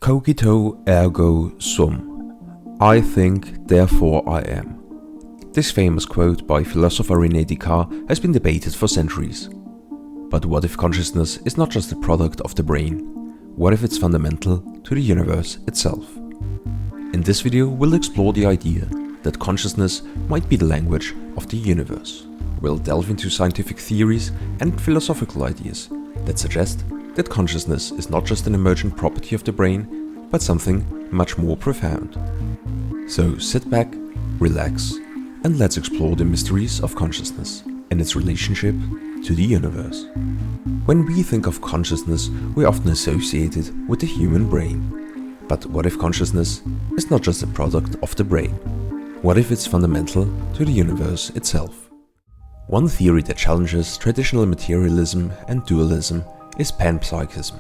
Cogito ergo sum. I think, therefore I am. This famous quote by philosopher René Descartes has been debated for centuries. But what if consciousness is not just a product of the brain? What if it's fundamental to the universe itself? In this video, we'll explore the idea that consciousness might be the language of the universe. We'll delve into scientific theories and philosophical ideas that suggest that consciousness is not just an emergent property of the brain, but something much more profound. So sit back, relax, and let's explore the mysteries of consciousness and its relationship to the universe. When we think of consciousness, we're often associated with the human brain. But what if consciousness is not just a product of the brain? What if it's fundamental to the universe itself? One theory that challenges traditional materialism and dualism is panpsychism.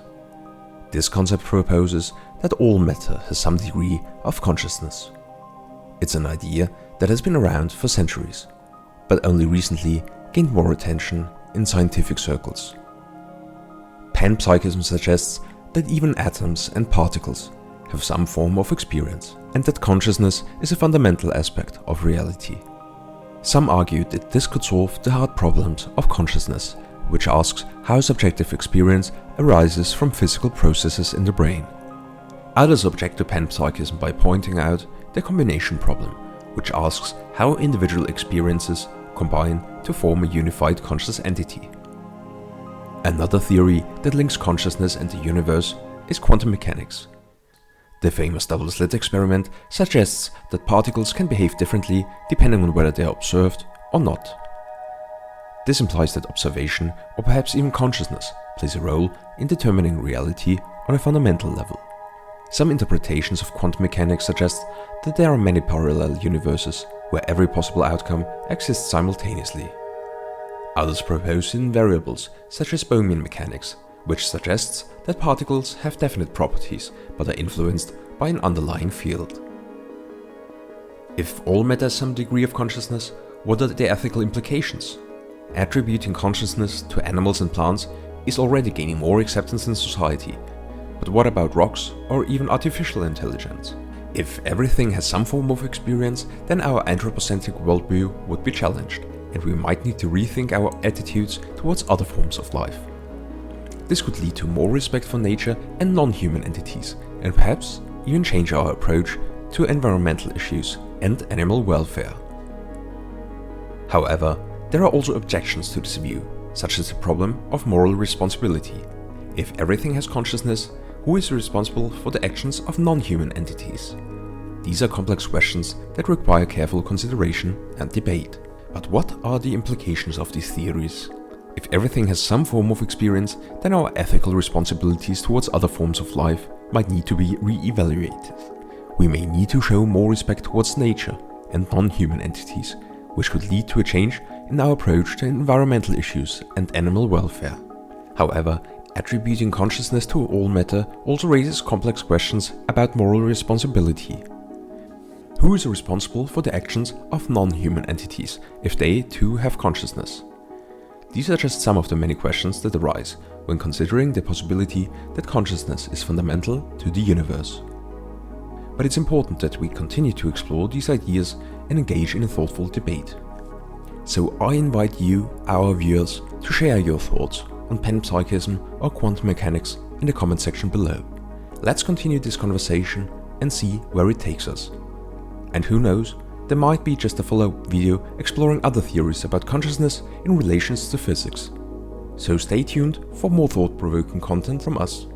This concept proposes that all matter has some degree of consciousness. It's an idea that has been around for centuries, but only recently gained more attention in scientific circles. Panpsychism suggests that even atoms and particles have some form of experience, and that consciousness is a fundamental aspect of reality. Some argue that this could solve the hard problems of consciousness, which asks how subjective experience arises from physical processes in the brain. Others object to panpsychism by pointing out the combination problem, which asks how individual experiences combine to form a unified conscious entity. Another theory that links consciousness and the universe is quantum mechanics. The famous double-slit experiment suggests that particles can behave differently depending on whether they are observed or not. This implies that observation, or perhaps even consciousness, plays a role in determining reality on a fundamental level. Some interpretations of quantum mechanics suggest that there are many parallel universes where every possible outcome exists simultaneously. Others propose hidden variables, such as Bohmian mechanics, which suggests that particles have definite properties but are influenced by an underlying field. If all matter has some degree of consciousness, what are the ethical implications? Attributing consciousness to animals and plants is already gaining more acceptance in society. But what about rocks or even artificial intelligence? If everything has some form of experience, then our anthropocentric worldview would be challenged, and we might need to rethink our attitudes towards other forms of life. This could lead to more respect for nature and non-human entities, and perhaps even change our approach to environmental issues and animal welfare. However, there are also objections to this view, such as the problem of moral responsibility. If everything has consciousness, who is responsible for the actions of non-human entities? These are complex questions that require careful consideration and debate. But what are the implications of these theories? If everything has some form of experience, then our ethical responsibilities towards other forms of life might need to be re-evaluated. We may need to show more respect towards nature and non-human entities, which could lead to a change in our approach to environmental issues and animal welfare. However, attributing consciousness to all matter also raises complex questions about moral responsibility. Who is responsible for the actions of non-human entities if they too have consciousness? These are just some of the many questions that arise when considering the possibility that consciousness is fundamental to the universe. But it's important that we continue to explore these ideas and engage in a thoughtful debate. So I invite you, our viewers, to share your thoughts on panpsychism or quantum mechanics in the comment section below. Let's continue this conversation and see where it takes us. And who knows, there might be just a follow-up video exploring other theories about consciousness in relations to physics. So stay tuned for more thought-provoking content from us.